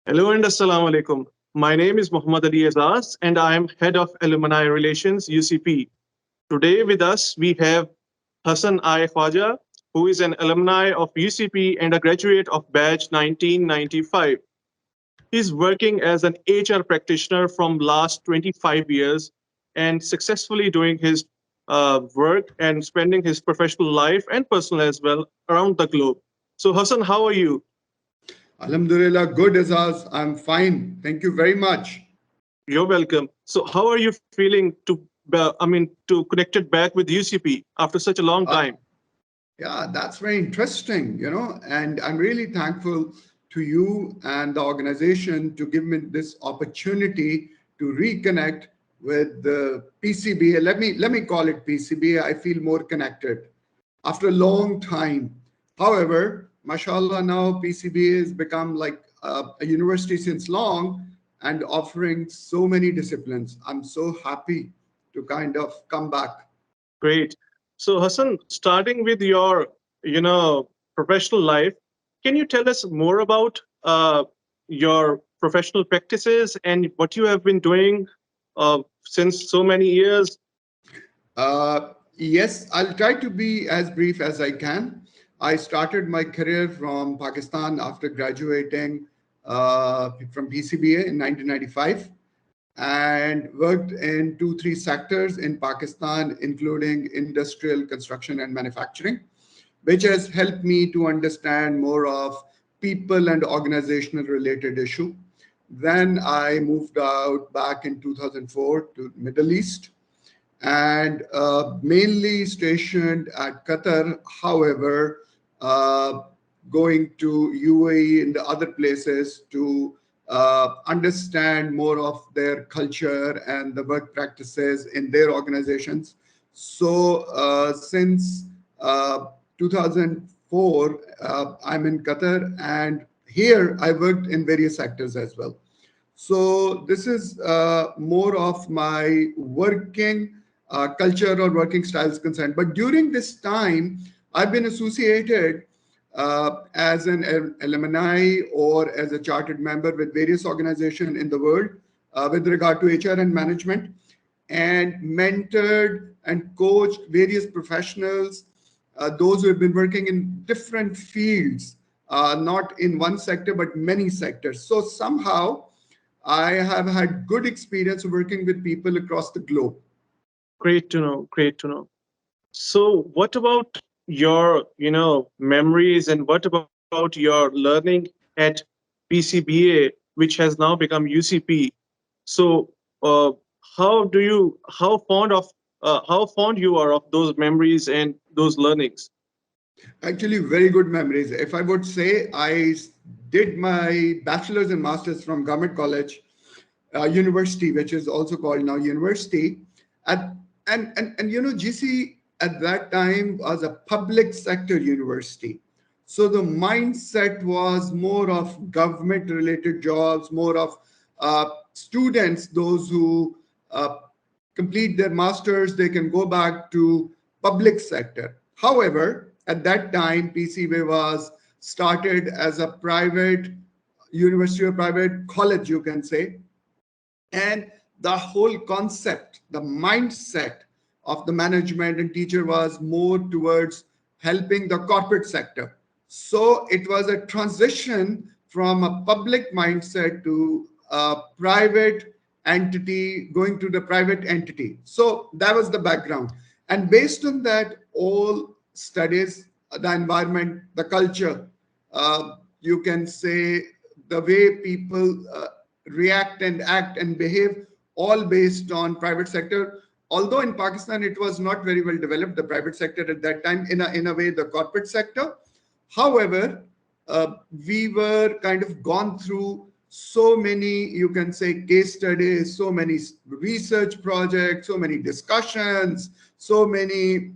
Hello and Assalamu alaikum. My name is Muhammad Ali Azaz and I am Head of Alumni Relations UCP. Today with us we have Hasan I. Khawaja, who is an alumni of UCP and a graduate of batch 1995. He's working as an HR practitioner from last 25 years and successfully doing his work and spending his professional life and personal as well around the globe. So Hasan, how are you? Alhamdulillah, good Azaz. I'm fine. Thank you very much. You're welcome. So, how are you feeling to connected back with UCP after such a long Uh, time? yeah, that's very interesting, and I'm really thankful to you and the organization to give me this opportunity to reconnect with the PCBA. Let me call it PCBA. I feel more connected after a long time. However, mashallah, now PCBA has become like a university since long and offering so many disciplines. I'm so happy to kind of come back. Great. So, Hassan, starting with your, professional life, can you tell us more about your professional practices and what you have been doing since so many years? Yes, I'll try to be as brief as I can. I started my career from Pakistan after graduating from PCBA in 1995 and worked in two, three sectors in Pakistan, including industrial, construction, and manufacturing, which has helped me to understand more of people and organizational related issue. Then I moved out back in 2004 to Middle East and mainly stationed at Qatar. However, uh, going to UAE and the other places to understand more of their culture and the work practices in their organizations. So since 2004, I'm in Qatar, and here I worked in various sectors as well. So this is more of my working culture or working styles concerned. But during this time, I've been associated as an alumni or as a chartered member with various organizations in the world with regard to HR and management, and mentored and coached various professionals, those who have been working in different fields, not in one sector, but many sectors. So somehow I have had good experience working with people across the globe. Great to know. Great to know. So, what about your, memories and what about your learning at PCBA, which has now become UCP? So, uh, how fond you are of those memories and those learnings? Actually, very good memories. If I would say, did my bachelor's and master's from Government College, University, which is also called now University. At, GC at that time was a public sector university. So the mindset was more of government related jobs, more of students, those who complete their masters, they can go back to public sector. However, at that time, PCB was started as a private university or private college, you can say, and the whole concept, the mindset of the management and teacher was more towards helping the corporate sector. So it was a transition from a public mindset to a private entity, going to the private entity. So that was the background. And based on that, all studies, the environment, the culture, you can say the way people react and act and behave, all based on private sector. Although in Pakistan it was not very well developed, the private sector at that time, in a way, the corporate sector. However, we were kind of gone through so many, you can say, case studies, so many research projects, so many discussions, so many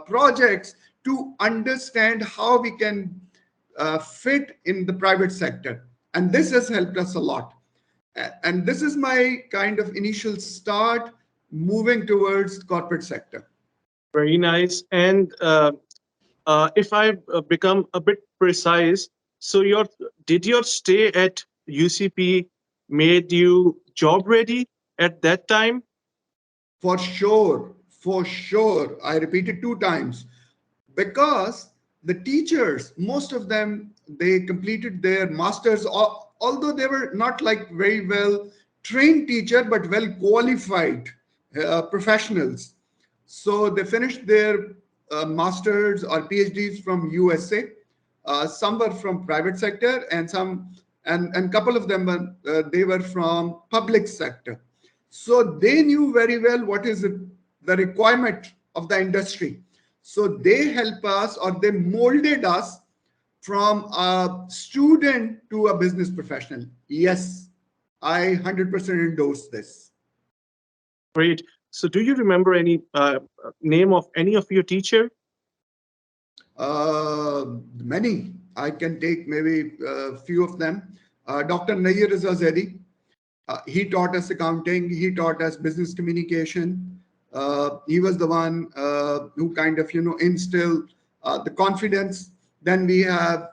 projects to understand how we can fit in the private sector. And this has helped us a lot. And this is my kind of initial start moving towards corporate sector. Very nice. And if I become a bit precise, so your did your stay at UCP made you job ready at that time? For sure, for sure. I repeated 2 times because the teachers, most of them, they completed their masters, although they were not like very well trained teacher, but well qualified professionals. So they finished their masters or PhDs from USA. Some were from private sector, and some and couple of them were they were from public sector. So they knew very well what is the requirement of the industry. So they help us, or they molded us from a student to a business professional. Yes, I 100% endorse this. Great. So do you remember any name of any of your teacher? Many. I can take maybe a few of them. Dr. Nayyar Raza Zaidi, he taught us accounting. He taught us business communication. He was the one who kind of, instilled the confidence. Then we have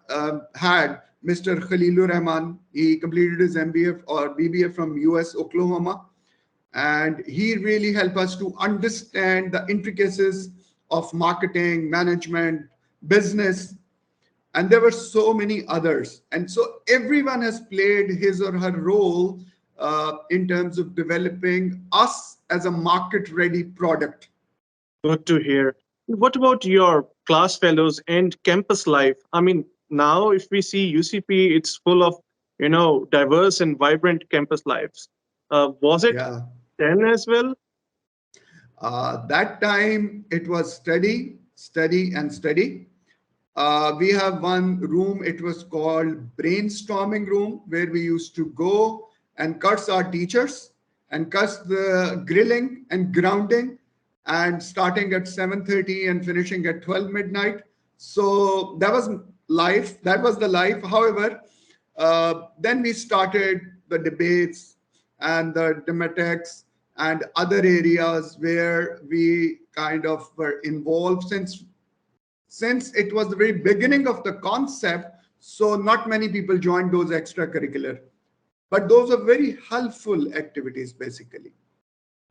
had Mr. Khalilur Rahman. He completed his MBA or BBA from US, Oklahoma. And he really helped us to understand the intricacies of marketing, management, business, and there were so many others. And so everyone has played his or her role in terms of developing us as a market ready product. Good to hear. What about your class fellows and campus life? I mean, now if we see UCP, it's full of, diverse and vibrant campus lives. Was it Yeah. then as well? That time it was study, study, and study. We have one room, it was called brainstorming room, where we used to go and curse our teachers and curse the grilling and grounding, and starting at 7:30 and finishing at 12 midnight. So that was life. That was the life. However, then we started the debates and the dematics and other areas where we kind of were involved, since it was the very beginning of the concept. So not many people joined those extracurricular, but those are very helpful activities basically.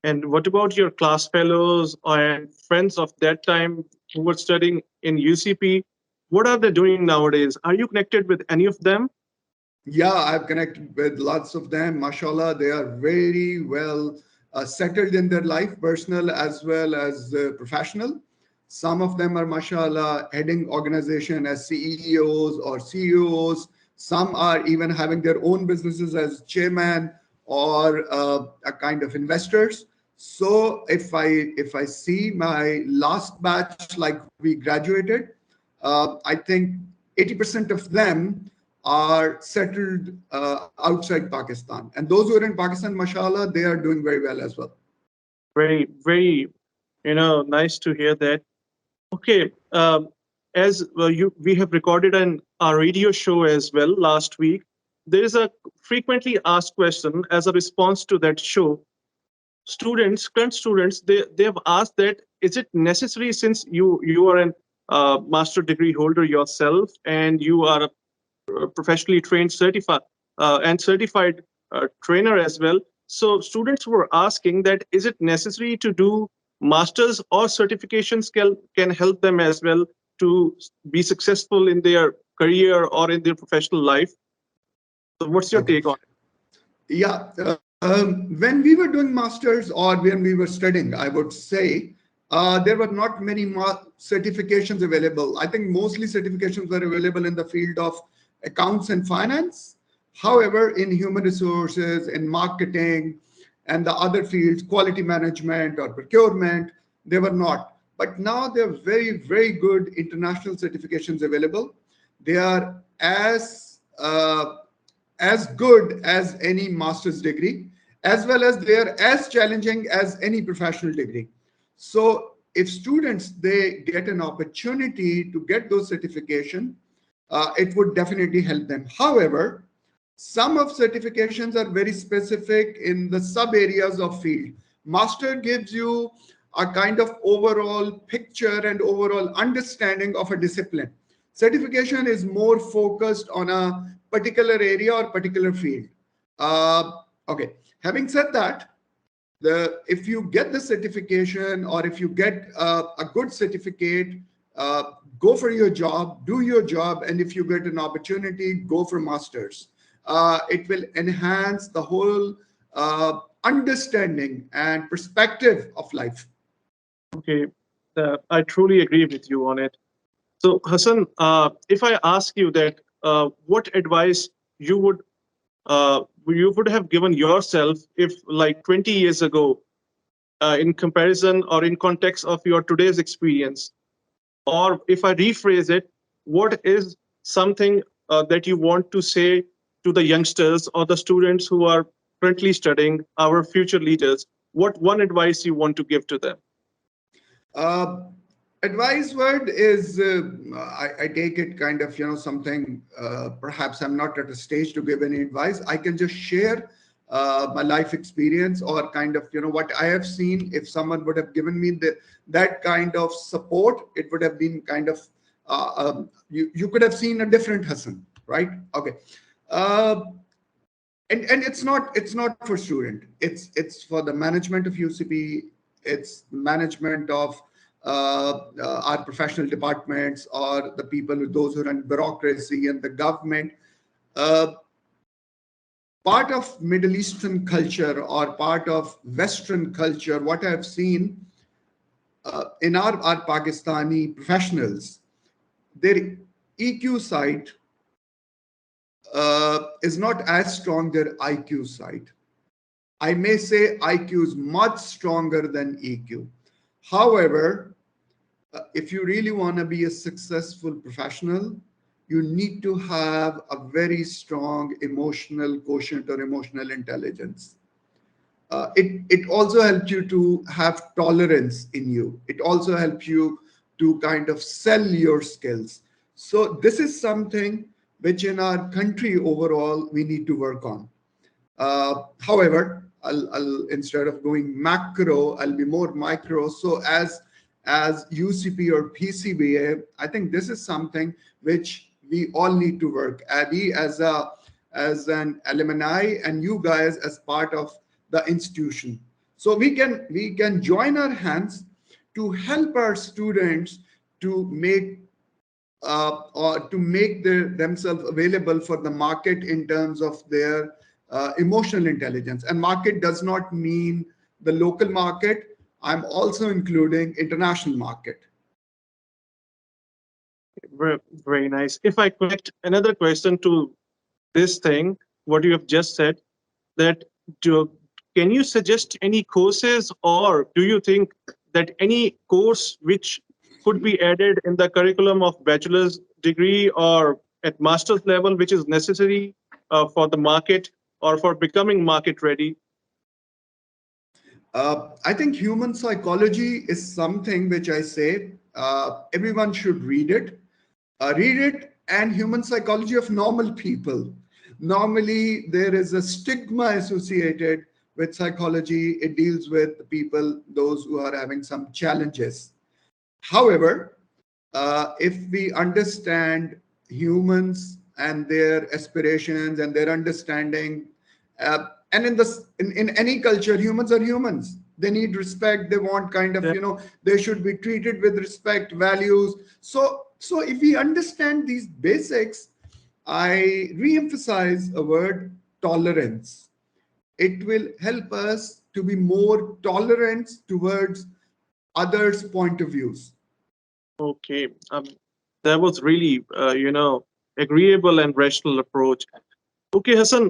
And what about your class fellows and friends of that time who were studying in UCP? What are they doing nowadays? Are you connected with any of them? Yeah, I've connected with lots of them. Mashallah, they are very well settled in their life, personal as well as professional. Some of them are, mashallah, heading organization as CEOs or CEOs. Some are even having their own businesses as chairman or a kind of investors. So if I see my last batch, like we graduated, I think 80% of them are settled outside Pakistan. And those who are in Pakistan, mashallah, they are doing very well as well. Very, very, nice to hear that. Okay, as we have recorded an our radio show as well last week. There is a frequently asked question as a response to that show. Current students, they have asked that is it necessary, since you are an master degree holder yourself and you are a professionally trained certified trainer as well. So students were asking that is it necessary to do masters, or certifications can help them as well to be successful in their career or in their professional life. So what's your Okay. take on it? Yeah. When we were doing masters or when we were studying, I would say there were not many certifications available. I think mostly certifications were available in the field of accounts and finance. However, in human resources, in marketing, and the other fields, quality management or procurement, they were not. But now there are very, very good international certifications available. They are as good as any master's degree, as well as they are as challenging as any professional degree. So if students, they get an opportunity to get those certification, it would definitely help them. However, some of certifications are very specific in the sub areas of field. Master gives you a kind of overall picture and overall understanding of a discipline. Certification is more focused on a particular area or particular field. Okay. Having said that, if you get the certification or if you get a good certificate, go for your job, do your job, and if you get an opportunity, go for masters. It will enhance the whole understanding and perspective of life. Okay, I truly agree with you on it. So, Hassan, if I ask you that, what advice you would have given yourself if, like 20 years ago, in comparison or in context of your today's experience, or if I rephrase it, what is something that you want to say to the youngsters or the students who are currently studying, our future leaders? What one advice you want to give to them? Uh, Advice word is I take it kind of something. Perhaps I'm not at a stage to give any advice. I can just share my life experience or kind of what I have seen. If someone would have given me that kind of support, it would have been kind of you could have seen a different Hassan, right? Okay. Uh, and it's not for student, it's for the management of UCP, it's management of our professional departments or the people those who run bureaucracy and the government. uh, Part of Middle Eastern culture or part of Western culture, what I've seen in our Pakistani professionals, their EQ side is not as strong their IQ side. I may say IQ is much stronger than EQ. However, if you really want to be a successful professional, you need to have a very strong emotional quotient or emotional intelligence. It also helps you to have tolerance in you. It also helps you to kind of sell your skills. So this is something which in our country overall we need to work on. However, I'll instead of going macro, I'll be more micro. So as UCP or PCBA, I think this is something which we all need to work. We as an alumni and you guys as part of the institution. So we can join our hands to help our students to make or to make themselves available for the market in terms of their emotional intelligence. And market does not mean the local market. I'm also including international market. Very nice. If I connect another question to this thing, what you have just said, that do, can you suggest any courses, or do you think that any course which could be added in the curriculum of bachelor's degree or at master's level, which is necessary for the market or for becoming market ready? I think human psychology is something which I say everyone should read it. Read it, and human psychology of normal people. Normally, there is a stigma associated with psychology. It deals with people, those who are having some challenges. However, if we understand humans and their aspirations and their understanding, and in any culture, humans are humans. They need respect. They want kind of Yeah. they should be treated with respect, values. So if we understand these basics, I re-emphasize a word: tolerance. It will help us to be more tolerant towards others' point of views. Okay. That was really, agreeable and rational approach. Okay, Hassan,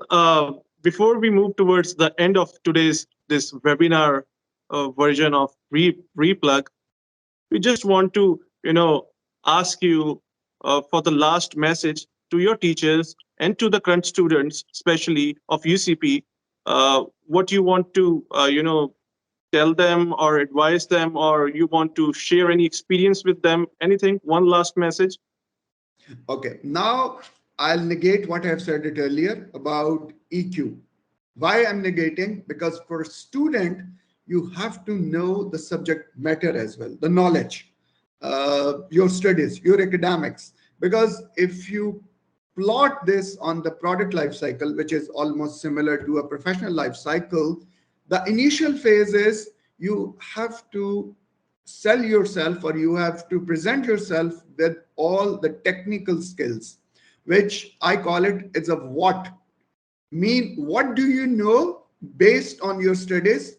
before we move towards the end of today's this webinar version of Replug, we just want to, ask you for the last message to your teachers and to the current students, especially of UCP, what you want to, tell them or advise them, or you want to share any experience with them, anything, one last message? Okay, now I'll negate what I've said it earlier about EQ. Why I'm negating? Because for a student, you have to know the subject matter as well, the knowledge, your studies, your academics. Because if you plot this on the product life cycle, which is almost similar to a professional life cycle, the initial phase is you have to sell yourself, or you have to present yourself with all the technical skills, which I call it's a what. Mean, what do you know based on your studies?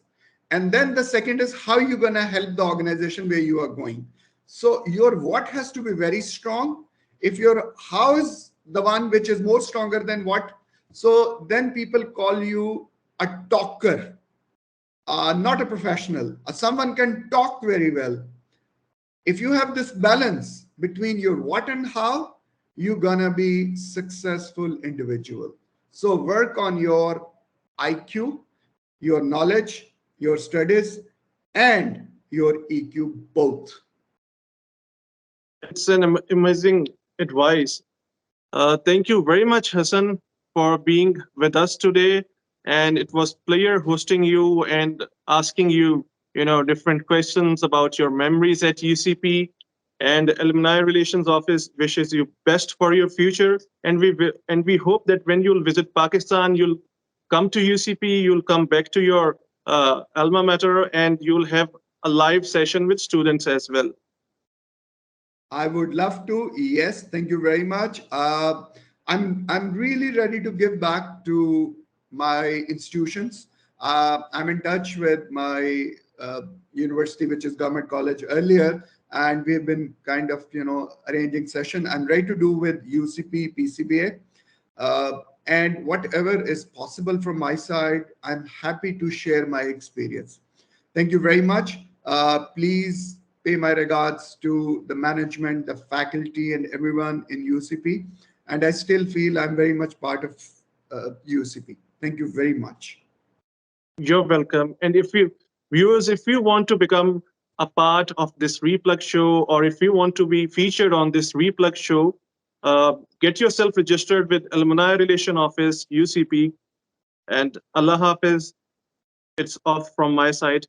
And then the second is how you're going to help the organization where you are going. So your what has to be very strong. If your how is the one which is more stronger than what, so then people call you a talker, not a professional. Someone can talk very well. If you have this balance between your what and how, you're gonna be successful individual. So work on your IQ, your knowledge, your studies, and your EQ both. It's an amazing advice. Thank you very much, Hassan, for being with us today. And it was pleasure hosting you and asking you, different questions about your memories at UCP. And Alumni Relations Office wishes you best for your future. And we hope that when you'll visit Pakistan, you'll come to UCP, you'll come back to your alma mater, and you'll have a live session with students as well. I would love to. Yes, thank you very much. I'm really ready to give back to my institutions. I'm in touch with my university, which is Government College earlier, and we've been kind of arranging session. I'm ready to do with UCP, PCBA, and whatever is possible from my side. I'm happy to share my experience. Thank you very much. Please pay my regards to the management, the faculty, and everyone in UCP. And I still feel I'm very much part of UCP. Thank you very much. You're welcome. And if you viewers, if you want to become a part of this Replug show, or if you want to be featured on this Replug show, get yourself registered with Alumni Relation Office UCP. And Allah Hafiz. It's off from my side.